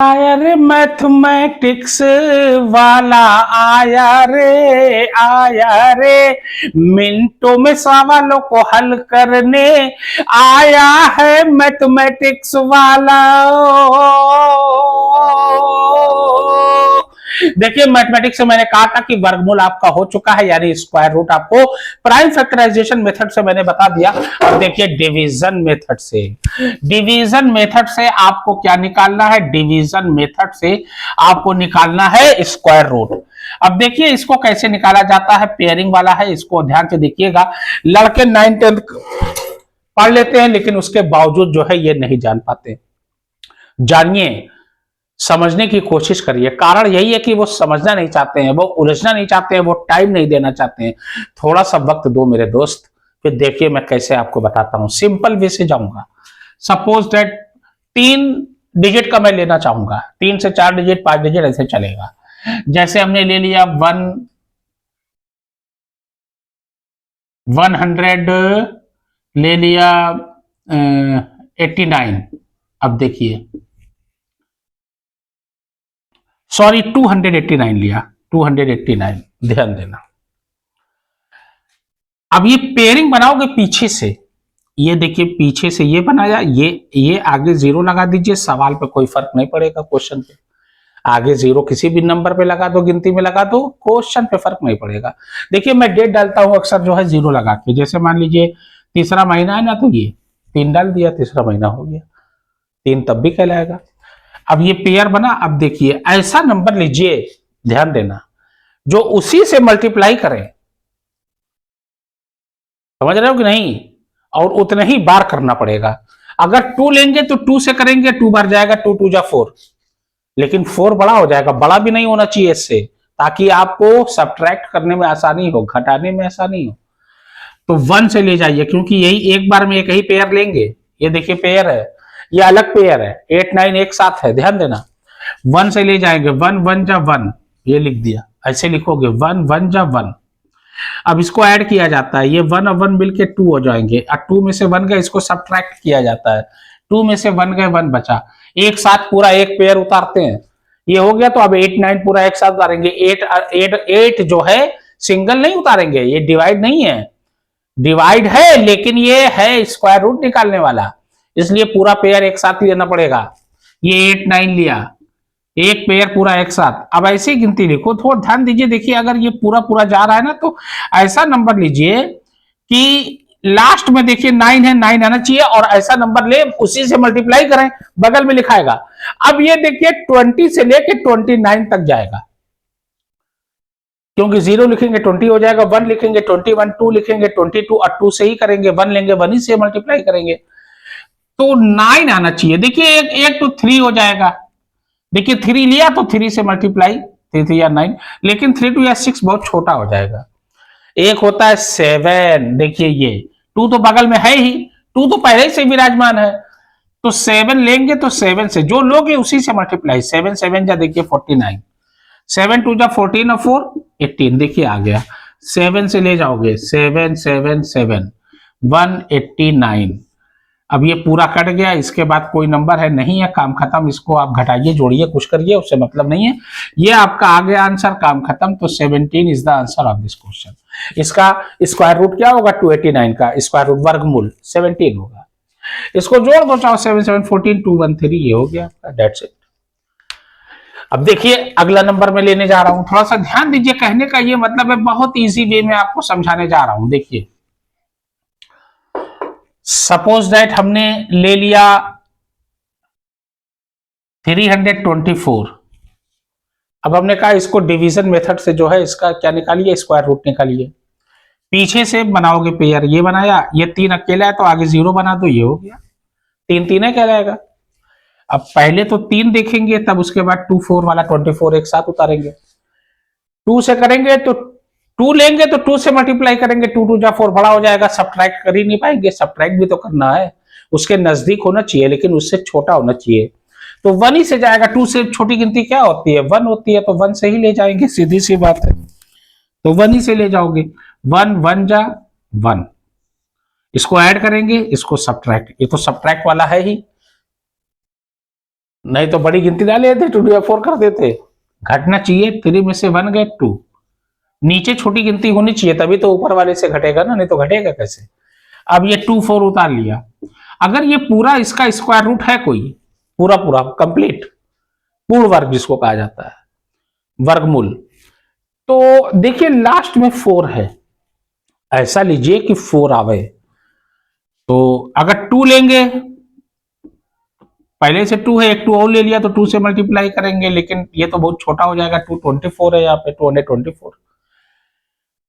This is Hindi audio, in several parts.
आया रे मैथमेटिक्स वाला, आया रे मिनटों में सवालों को हल करने आया है मैथमेटिक्स वाला। देखिए मैथमेटिक्स से मैंने कहा था कि वर्गमूल आपका हो चुका है, यानी स्क्वायर रूट आपको प्राइम फैक्टराइजेशन मेथड से मैंने बता दिया। अब देखिए डिवीजन मेथड से आपको क्या निकालना है, डिवीजन मेथड से आपको निकालना है स्क्वायर रूट। अब देखिए इसको कैसे निकाला जाता है, पेयरिंग वाला है, इसको ध्यान से देखिएगा। लड़के 9th 10th पढ़ लेते हैं लेकिन उसके बावजूद जो है ये नहीं जान पाते। जानिए, समझने की कोशिश करिए। कारण यही है कि वो समझना नहीं चाहते हैं, वो उलझना नहीं चाहते हैं, वो टाइम नहीं देना चाहते हैं। थोड़ा सा वक्त दो मेरे दोस्त, फिर देखिए मैं कैसे आपको बताता हूं। सिंपल वे से जाऊंगा। सपोज दैट 3 डिजिट का मैं लेना चाहूंगा, 3 से 4 डिजिट 5 डिजिट ऐसे चलेगा। जैसे हमने ले लिया 100, ले लिया 89। अब देखिए, सॉरी 289 लिया, 289, ध्यान देना। अब ये पेयरिंग बनाओगे पीछे से, ये देखिए पीछे से ये बनाया, ये आगे 0 लगा दीजिए, सवाल पे कोई फर्क नहीं पड़ेगा। क्वेश्चन पे आगे 0 किसी भी नंबर पे लगा दो, गिनती में लगा दो, क्वेश्चन पे फर्क नहीं पड़ेगा। देखिए मैं डेट डालता हूं अक्सर जो है 0 लगा के। जैसे मान लीजिए तीसरा महीना है ना, तो ये 3 डाल दिया, तीसरा महीना हो गया, 3 तब भी कहलाएगा। अब ये पेयर बना। अब देखिए ऐसा नंबर लीजिए, ध्यान देना, जो उसी से मल्टीप्लाई करें, समझ रहे हो कि नहीं, और उतने ही बार करना पड़ेगा। अगर 2 लेंगे तो 2 से करेंगे, 2 बार जाएगा, 2 2 जा 4, लेकिन 4 बड़ा हो जाएगा, बड़ा भी नहीं होना चाहिए इससे, ताकि आपको सब्ट्रैक्ट करने में आसानी हो, घटाने में आसानी हो। तो 1 से ले जाइए, क्योंकि यही एक बार में एक ही पेयर लेंगे। ये देखिए पेयर है, ये अलग पेयर है, 8 9 एक साथ है, ध्यान देना। 1 से ले जाएंगे, 1 1 जा 1, ये लिख दिया। ऐसे लिखोगे 1 1 जा 1। अब इसको ऐड किया जाता है, ये 1 और 1 मिलके 2 हो जाएंगे, और 2 में से 1 गए, इसको सब्ट्रैक्ट किया जाता है, 2 में से 1 गए, 1 बचा। एक साथ पूरा एक पेयर उतारते हैं, ये हो गया। तो अब 8 9 पूरा एक साथ उतारेंगे। 8 जो है सिंगल नहीं उतारेंगे, ये डिवाइड नहीं है, डिवाइड है लेकिन ये है स्क्वायर रूट निकालने वाला, इसलिए पूरा पेयर एक साथ लेना पड़ेगा। ये 8 9 लिया, एक पेयर पूरा एक साथ। अब ऐसी गिनती लिखो, थोड़ा ध्यान दीजिए। देखिए अगर ये पूरा पूरा जा रहा है ना, तो ऐसा नंबर लीजिए कि लास्ट में देखिए 9 है, 9 आना चाहिए, और ऐसा नंबर ले, उसी से मल्टीप्लाई करें, बगल में लिखाएगा। अब ये देखिए 20 से लेके 29 तक जाएगा, क्योंकि 0 लिखेंगे 20 हो जाएगा, 1 लिखेंगे 21, 2 लिखेंगे 22, और 2 से ही करेंगे, 1 लेंगे 1 ही से मल्टीप्लाई करेंगे, तो 9 आना चाहिए। देखिए एक तो 3 हो जाएगा। देखिए 3 लिया तो 3 से मल्टीप्लाई, 3 3 या 9, लेकिन 3 2 या 6 बहुत छोटा हो जाएगा। एक होता है 7, देखिए ये 2 तो बगल में है ही, 2 तो पहले से विराजमान है, तो 7 लेंगे, तो 7 से जो लोगे उसी से मल्टीप्लाई। 7 7 जा देखिए 49, 7 2 जा 14 और 4 18, देखिए आ गया। 7 से ले जाओगे, 7 7 7 189। अब ये पूरा कट गया, इसके बाद कोई नंबर है नहीं है, काम खत्म। इसको आप घटाइए, जोड़िए, कुछ करिए, उससे मतलब नहीं है। ये आपका आ गया आंसर, काम खत्म। तो 17 is the answer of this question. इसका स्क्वायर रूट क्या होगा, 289 का स्क्वायर रूट वर्गमूल 17 होगा। इसको जोड़ दो, चाहो 7 7 14 213, ये हो गया आपका, दैट्स इट। अब देखिए अगला नंबर मैं लेने जा रहा हूं, थोड़ा सा ध्यान दीजिए। कहने का ये मतलब है, बहुत इजी वे में आपको समझाने जा रहा हूं। देखिए सपोज दैट हमने ले लिया 324। अब हमने कहा इसको डिवीजन मेथड से जो है इसका क्या निकालिए, स्क्वायर रूट निकालिए। पीछे से बनाओगे पेयर, ये बनाया, ये 3 अकेला है तो आगे 0 बना दो, ये हो गया। 3 3 कहलाएगा। अब पहले तो 3 देखेंगे, तब उसके बाद 2 4 वाला 24 एक साथ उतारेंगे। 2 से करेंगे तो 2 लेंगे, तो 2 से मल्टीप्लाई करेंगे, 2 2 जा 4 बड़ा हो जाएगा, सब्ट्रैक्ट कर ही नहीं पाएंगे, सब्ट्रैक्ट भी तो करना है, उसके नजदीक होना चाहिए लेकिन उससे छोटा होना चाहिए, तो 1 ही से जाएगा। 2 से छोटी गिनती क्या होती है, 1 होती है, तो 1 से ही ले जाएंगे, सीधी सी बात है, तो 1 ही से ले जाओगे। 1 1 जा 1, इसको ऐड करेंगे, इसको सब्ट्रैक्ट, ये तो सब्ट्रैक्ट वाला है ही, नहीं तो बड़ी गिनती डाले थे, 2 या 4 कर देते। घटना चाहिए 3 में से 1 गए 2, नीचे छोटी गिनती होनी चाहिए तभी तो ऊपर वाले से घटेगा ना, नहीं तो घटेगा कैसे। अब ये 2 4 उतार लिया। अगर ये पूरा इसका स्क्वायर रूट है कोई, पूरा पूरा कंप्लीट पूर्ण वर्ग जिसको कहा जाता है, वर्गमूल, तो देखिए लास्ट में 4 है, ऐसा लीजिए कि 4 आवे, तो अगर 2 लेंगे, पहले से 2 है, एक 2 और ले लिया तो 2 से मल्टीप्लाई करेंगे, लेकिन ये तो बहुत छोटा हो जाएगा, 224 है यहाँ पे, 224।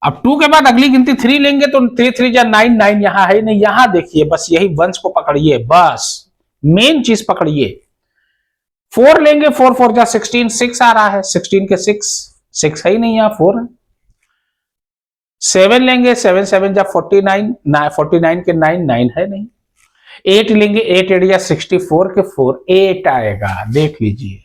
अब 2 के बाद अगली गिनती 3 लेंगे तो 3 3 जा 9, 9 यहां है नहीं, यहां देखिए बस यही वंश को पकड़िए, बस मेन चीज पकड़िए। 4 लेंगे, 4 4 जा 16, 6 आ रहा है, 16 के 6 है ही नहीं, यहाँ 4 है। 7 लेंगे, 7 7 जा 49, 49 के 9 9 है नहीं। 8 लेंगे, 8 8 जा 64 के 4 8 आएगा, देख लीजिए,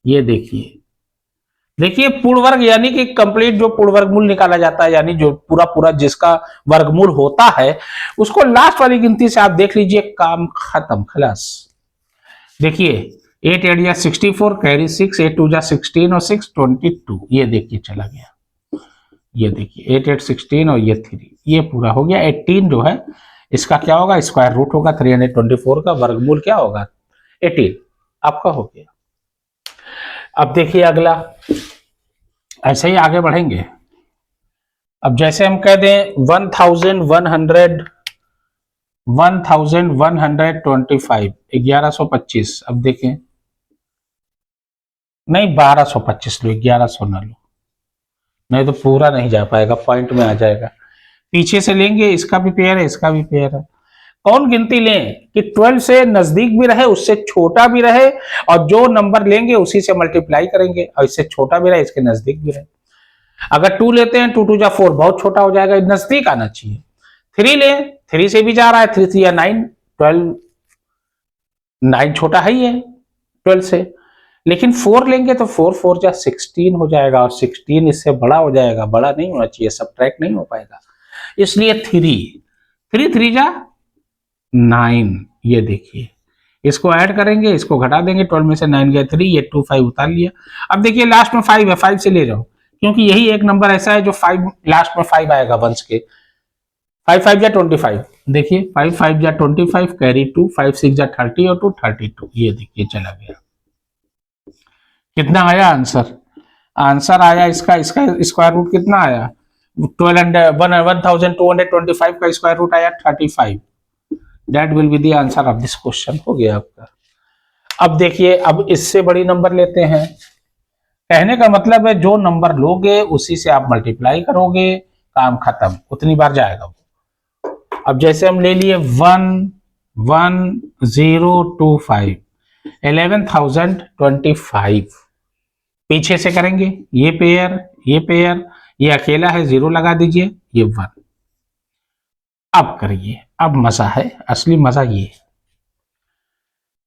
ये देखिए, देखिए पूर्ण वर्ग यानी कि कंप्लीट जो पूर्ण वर्गमूल निकाला जाता है, यानी जो पूरा पूरा जिसका वर्गमूल होता है, उसको लास्ट वाली गिनती से आप देख लीजिए, काम खत्म, खलास। देखिए 8 8 जा 64, कैरी 6, 8 2 जा 16 और 6 22, ये देखिए चला गया, ये देखिए 8 8 16 और ये 3, ये पूरा हो गया। 18 जो है इसका क्या होगा, स्क्वायर रूट होगा 324 का, वर्गमूल क्या होगा 18, आपका हो गया। अब देखिए अगला, ऐसे ही आगे बढ़ेंगे। अब जैसे हम कह दें 1125, 1125, अब देखें, नहीं 1225 लो, 1100 ना लो, नहीं तो पूरा नहीं जा पाएगा, पॉइंट में आ जाएगा। पीछे से लेंगे, इसका भी पेयर है, इसका भी पेयर है। कौन गिनती लें कि 12 से नजदीक भी रहे, उससे छोटा भी रहे, और जो नंबर लेंगे उसी से मल्टीप्लाई करेंगे, और इससे छोटा भी रहे, इसके नजदीक भी रहे। अगर 2 लेते हैं, 2 2 जा 4, बहुत छोटा हो जाएगा, नजदीक आना चाहिए। 3 ले, 3 से भी जा रहा है, 3 3 या 9, 12, 9 छोटा है ही है 12 से, लेकिन 4 लेंगे तो 4 4 जा 16 हो जाएगा, और 16 इससे बड़ा हो जाएगा, बड़ा नहीं होना चाहिए, सब्ट्रैक्ट नहीं हो पाएगा, इसलिए 3 3 जा 9, ये देखिए, इसको ऐड करेंगे, इसको घटा देंगे, 12 में से 9 गया 3, ये 2 5 उतार लिया। अब देखिए लास्ट में 5 है, 5 से ले जाओ, क्योंकि यही एक नंबर ऐसा है जो 5 लास्ट में 5 आएगा वंश के। 5 5 जा 25, देखिए 5 5 जा 25, कैरी 2, 5 6 जा 30 और 2 32, ये देखिए चला गया। कितना आया आंसर, आंसर आया इसका स्क्वायर रूट कितना आया, 1225 का स्क्वायर रूट आया 35। That will be the answer of this question, हो गया आपका। अब देखिए, अब इससे बड़ी नंबर लेते हैं, कहने का मतलब है जो नंबर लोगे उसी से आप मल्टीप्लाई करोगे, काम खत्म, उतनी बार जाएगा वो। अब जैसे हम ले लिए 11025, 11025, पीछे से करेंगे, ये पेयर, ये पेयर, ये अकेला है, 0 लगा दीजिए, ये 1। अब करिए, अब मजा है, असली मजा ये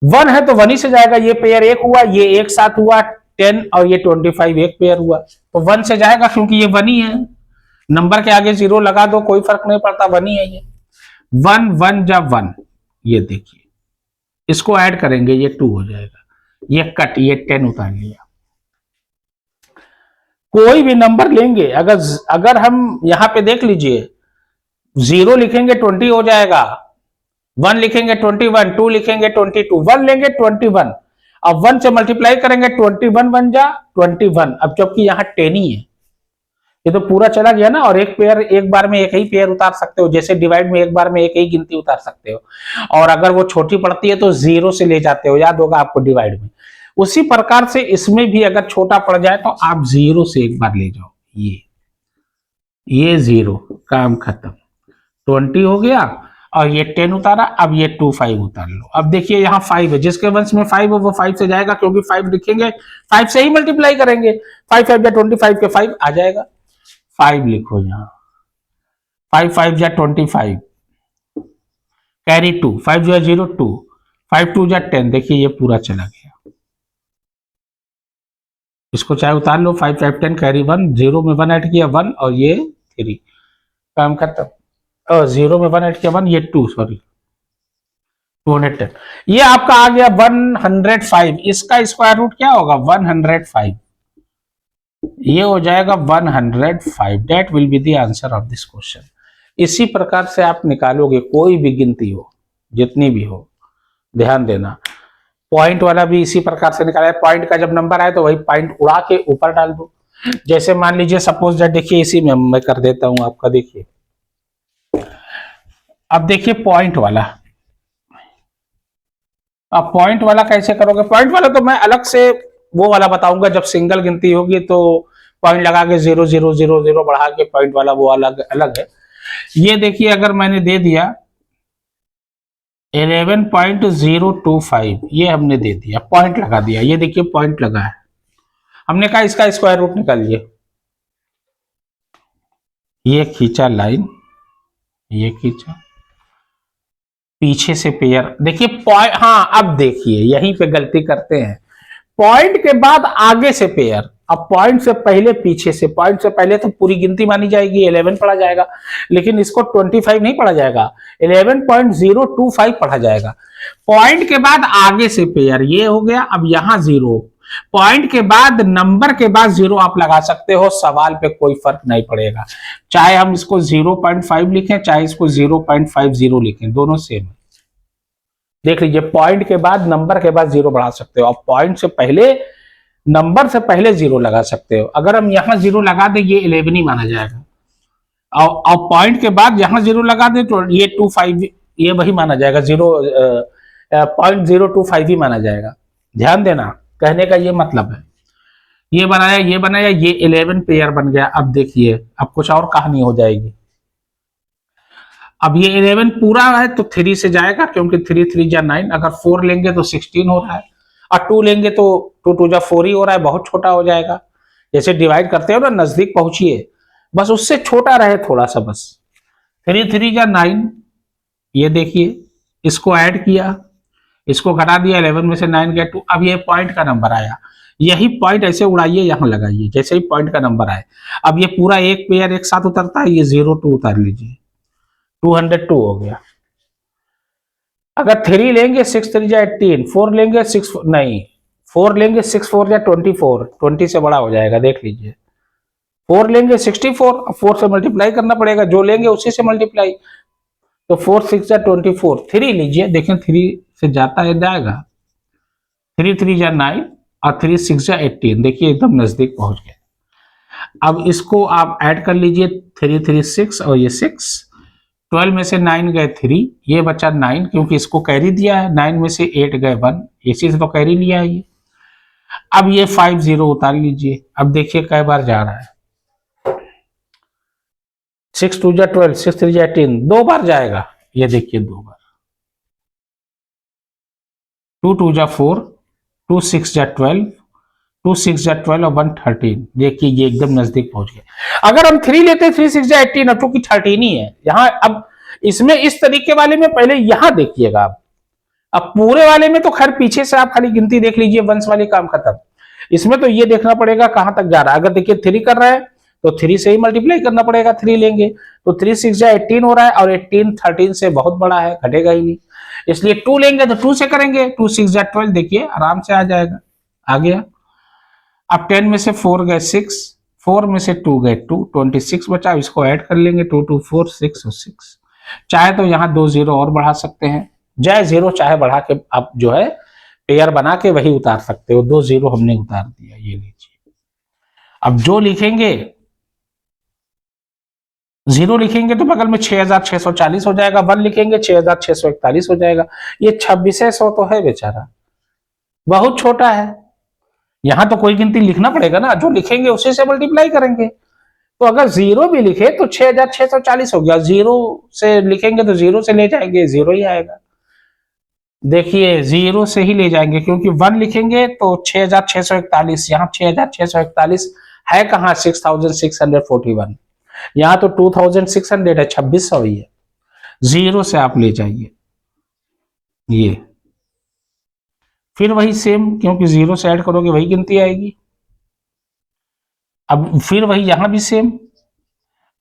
1 है तो 1 ही से जाएगा, ये पेयर 1 हुआ, ये एक साथ हुआ 10 और ये 25 एक पेयर हुआ, तो 1 से जाएगा क्योंकि ये 1 ही है, नंबर के आगे 0 लगा दो, कोई फर्क नहीं पड़ता, 1 ही है ये। 1 1 जा 1, ये देखिए, इसको ऐड करेंगे, ये 2 हो जाएगा, ये कट, ये 10 उतार लिया। कोई भी नंबर लेंगे, अगर हम यहां पे देख लीजिए, 0 लिखेंगे 20 हो जाएगा, 1 लिखेंगे 21, 2 लिखेंगे 22, 1 लेंगे 21, अब 1 से मल्टीप्लाई करेंगे, 21 1 जा 21, अब जबकि यहाँ 10 ही है, ये तो पूरा चला गया ना। और एक पेयर, एक बार में एक ही पेयर उतार सकते हो, जैसे डिवाइड में एक बार में एक ही गिनती उतार सकते हो, और अगर वो छोटी पड़ती है तो 0 से ले जाते हो, याद होगा आपको डिवाइड में। उसी प्रकार से इसमें भी अगर छोटा पड़ जाए तो आप 0 से एक बार ले जाओ, ये 0, काम खत्म, 20 हो गया, और ये 10 उतारा, अब ये 2 5 उतार लो। अब देखिए यहाँ 5 है, जिसके वंश में 5 है वो 5 से जाएगा, क्योंकि 5 लिखेंगे 5 से ही मल्टीप्लाई करेंगे, 5 5 जा 25 के 5 आ जाएगा, 5 लिखो यहाँ, 5 5 जा 25, कैरी 2, 5 जो है 0 2, 5 2 जा 10, देखिए ये पूरा चला गया, इसको चाहे उतार लो, 5 5 10 कैरी 1, 0 में 1 ऐड किया 1 और ये 3, काम खत्म, और 0 में 1 ऐड किया 1, ये 2, सॉरी 210, ये आपका आ गया 105, इसका स्क्वायर रूट क्या होगा 105, ये हो जाएगा 105, that will be the answer of this question. इसी प्रकार से आप निकालोगे कोई भी गिनती हो, जितनी भी हो, ध्यान देना। पॉइंट वाला भी इसी प्रकार से निकाला है, पॉइंट का जब नंबर आए तो वही पॉइंट उड़ा के ऊपर डाल दो। जैसे मान लीजिए सपोज दैट, देखिए इसी में मैं कर देता हूं आपका, देखिए अब देखिए पॉइंट वाला, अब पॉइंट वाला कैसे करोगे, पॉइंट वाला तो मैं अलग से वो वाला बताऊंगा, जब सिंगल गिनती होगी तो पॉइंट लगा के 0 0 0 0 बढ़ा के पॉइंट वाला वो अलग अलग है। ये देखिए अगर मैंने दे दिया 11.025, ये हमने दे दिया, पॉइंट लगा दिया, ये देखिए पॉइंट लगा है, हमने कहा इसका स्क्वायर रूट निकालिए, ये खींचा लाइन, ये खींचा, पीछे से पेयर, देखिए पॉइंट, हाँ अब देखिए यहीं पे गलती करते हैं, पॉइंट के बाद आगे से पेयर, अब पॉइंट से पहले पीछे से, पॉइंट से पहले तो पूरी गिनती मानी जाएगी, 11 पढ़ा जाएगा, लेकिन इसको 25 नहीं पढ़ा जाएगा, 11.025 पढ़ा जाएगा। पॉइंट के बाद आगे से पेयर, ये हो गया, अब यहां 0, पॉइंट के बाद नंबर के बाद 0 आप लगा सकते हो, सवाल पे कोई फर्क नहीं पड़ेगा, चाहे हम इसको 0.5 लिखें चाहे इसको 0.50 लिखें, दोनों सेम है। देख लीजिए पॉइंट के बाद नंबर के बाद 0 बढ़ा सकते हो, अब पॉइंट से पहले नंबर से पहले 0 लगा सकते हो, अगर हम यहाँ 0 लगा दें ये 11 ही माना जाएगा, और पॉइंट के बाद यहाँ 0 लगा दें तो ये 25, ये वही माना जाएगा, 0.025 ही माना जाएगा। ध्यान देना, कहने का ये मतलब है, ये बनाया ये बनाया, ये 11 पेयर बन गया। अब देखिए अब कुछ और कहानी हो जाएगी, अब ये 11 पूरा है तो 3 से जाएगा, क्योंकि 3 3 जा 9, अगर 4 लेंगे तो 16 हो रहा है, और 2 लेंगे तो 2 2 जा 4 ही हो रहा है, बहुत छोटा हो जाएगा। जैसे डिवाइड करते हो ना, नजदीक पहुंचिए, बस उससे छोटा रहे थोड़ा सा, बस 3 3 जा 9, ये देखिए इसको ऐड किया, इसको घटा दिया, 11 में से 9 गया 2, अब ये पॉइंट का नंबर आया, यही पॉइंट ऐसे उड़ाइए यहां लगाइए, जैसे ही पॉइंट का नंबर आए, अब ये पूरा एक पेयर एक साथ उतरता है, ये 0 2 उतार लीजिए, 202 हो गया। अगर 3 लेंगे 6 3 जा 18, 4 लेंगे 6 नहीं, 4 लेंगे 6 4 जा 24, 20 से बड़ा हो जाएगा, देख लीजिए 4 लेंगे 64, 4 से मल्टीप्लाई करना पड़ेगा, जो लेंगे उसी से मल्टीप्लाई, तो 4 6 जा 24, 3 लीजिए, देखें 3 से जाता है जाएगा, 3 3 जा 9 और 3 6 जा 18, देखिए एकदम नजदीक पहुंच गए। अब इसको आप ऐड कर लीजिए, 3 3 6 और ये 6, 12 में से 9 गए 3, ये बचा 9, क्योंकि इसको कैरी दिया है, 9 में से 8 गए 1, इसी से तो कैरी लिया है ये। अब ये 5 0 उतार लीजिए, अब देखिए कई बार जा रहा है, 6 2 जा 12, 6 3 जा 18, 2 बार जाएगा, ये देखिए 2 बार, 2 2 जा 4, 2 6 जा 12, 2 6 जा 12 और 1 13, देखिए ये एकदम नजदीक पहुंच गए। अगर हम 3 लेते 3 6 जा 18, अब चूंकि 13 ही है यहाँ, अब इसमें इस तरीके वाले में पहले यहां देखिएगा आप, अब पूरे वाले में तो खैर पीछे से आप खाली गिनती देख लीजिए, वंश वाली काम खत्म, इसमें तो ये देखना पड़ेगा कहां तक जा रहा है। अगर देखिए 3 कर रहा है तो 3 से ही मल्टीप्लाई करना पड़ेगा, 3 लेंगे तो 3 6 जा 18 हो रहा है, और 18 13 से बहुत बड़ा है, घटेगा ही नहीं, इसलिए 2 लेंगे तो 2 से करेंगे, 2 6 जा 12, देखिए आराम से आ जाएगा, आ गया। अब 10 में से 4 गए 6, 4 में से 2 गए 2, 26 बचा, इसको ऐड कर लेंगे, 2 2 4 6 और 6, चाहे तो यहाँ 2 0 और बढ़ा सकते हैं, जय 0 चाहे बढ़ा के आप जो है पेयर बना के वही उतार सकते हो, 2 0 हमने उतार दिया, ये लीजिए। अब जो लिखेंगे 0 लिखेंगे तो बगल में 6640 हो जाएगा, 1 लिखेंगे 6641 हो जाएगा, ये 2600 तो है बेचारा, बहुत छोटा है, यहां तो कोई गिनती लिखना पड़ेगा ना, जो लिखेंगे उसी से मल्टीप्लाई करेंगे, तो अगर 0 भी लिखे तो 6640 हो गया, 0 से लिखेंगे तो 0 से ले जाएंगे, 0 ही आएगा, देखिए 0 से ही ले जाएंगे, क्योंकि 1 लिखेंगे तो 6641, यहाँ 6641 है कहाँ, 6641, यहाँ तो 2600 है, 2600 ही है, 0 से आप ले जाइए, ये फिर वही सेम, क्योंकि 0 से ऐड करोगे वही गिनती आएगी, अब फिर वही यहां भी सेम,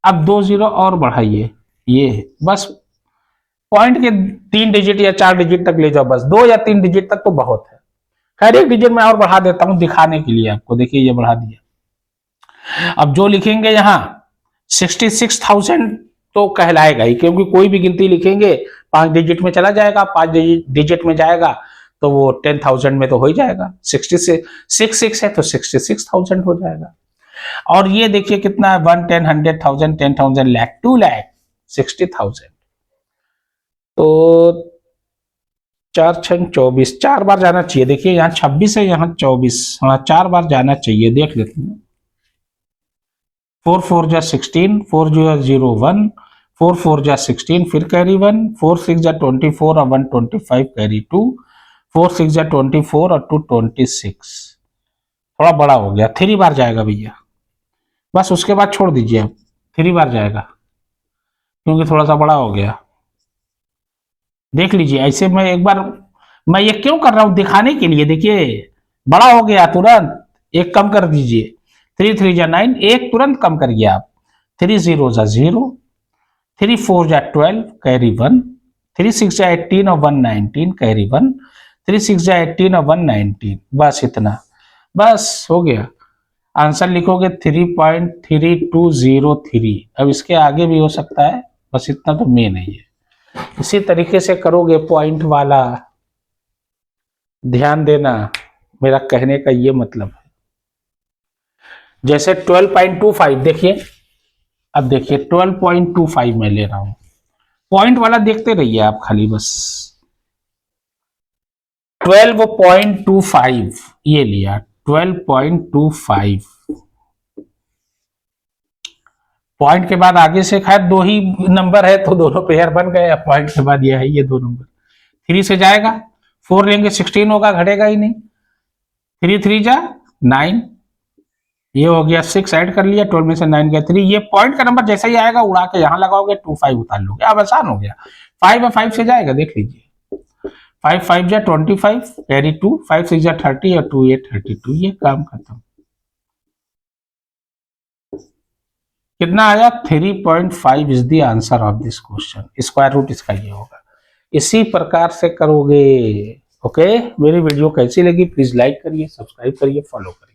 अब 2 0 और बढ़ाइए, ये बस पॉइंट के 3 डिजिट या 4 डिजिट तक ले जाओ, बस 2 या 3 डिजिट तक तो बहुत है। खैर 1 डिजिट में और बढ़ा देता हूं दिखाने के लिए आपको, देखिए ये बढ़ा दिया। अब जो लिखेंगे यहाँ 66,000 तो कहलाएगा ही, क्योंकि कोई भी गिनती लिखेंगे 5 डिजिट में चला जाएगा, 5 डिजिट में जाएगा तो वो 10,000 में तो हो ही जाएगा। 66 है तो 66,000 हो जाएगा। और ये देखिए कितना है, 1, 10, 100,000, 10,000, लाख, 2 लाख 60,000। तो 4 6 24, 4 बार जाना चाहिए। देखिए यहाँ 26 है, यहाँ 24, हाँ 4 बार जाना चाहिए। देख लेते हैं। 4 4 जा 16, 4 0 1, 4 4 जा 16, फिर कैरी 1, 4 6 जा 24 और 1 25 कैरी 2, 4 6 जा 24 और 2 26। थोड़ा बड़ा हो गया, 3 बार जाएगा भैया, बस उसके बाद छोड़ दीजिए। अब 3 बार जाएगा क्योंकि थोड़ा सा बड़ा हो गया। देख लीजिए ऐसे में एक बार, मैं ये क्यों कर रहा हूं दिखाने के लिए। देखिए बड़ा हो गया तुरंत, एक कम कर दीजिए। 3 3 जा 9, एक तुरंत कम करिए आप। 3 0 जा 0, 3 4 जा 12 कैरी 1, 3 6 जा 18 और 1 19 कैरी 1, 3 6 जा 18 और 1 19, बस इतना, बस हो गया। आंसर लिखोगे 3.3203। अब इसके आगे भी हो सकता है, बस इतना तो मेन है ये। इसी तरीके से करोगे पॉइंट वाला, ध्यान देना मेरा कहने का ये मतलब है। जैसे 12.25 देखिए, अब देखिए 12.25 मैं ले रहा हूं, पॉइंट वाला देखते रहिए आप खाली बस। 12.25 ये लिया, 12.25 पॉइंट के बाद आगे से खैर 2 ही नंबर है तो दोनों पेयर बन गए। पॉइंट के बाद ये है, ये 2 नंबर। 3 से जाएगा, 4 लेंगे 16 होगा, घटेगा ही नहीं। 3 3 जा 9, ये हो गया 6 ऐड कर लिया, 12 में से 9 गया 3। ये पॉइंट का नंबर जैसा ही आएगा उड़ा के यहां लगाओगे, 2 5 उतार लोगे। अब आसान हो गया। 5 है, 5 से जाएगा, देख लीजिए। 5 5 जा 25 कैरी 2, 5 6 जा 30 और 2 8 32, ये काम खत्म। कितना आया? 3.5 is the answer of this question. Square root इसका ये होगा। इसी प्रकार से करोगे। ओके, मेरी वीडियो कैसी लगी प्लीज लाइक करिए, सब्सक्राइब करिए, फॉलो करिए।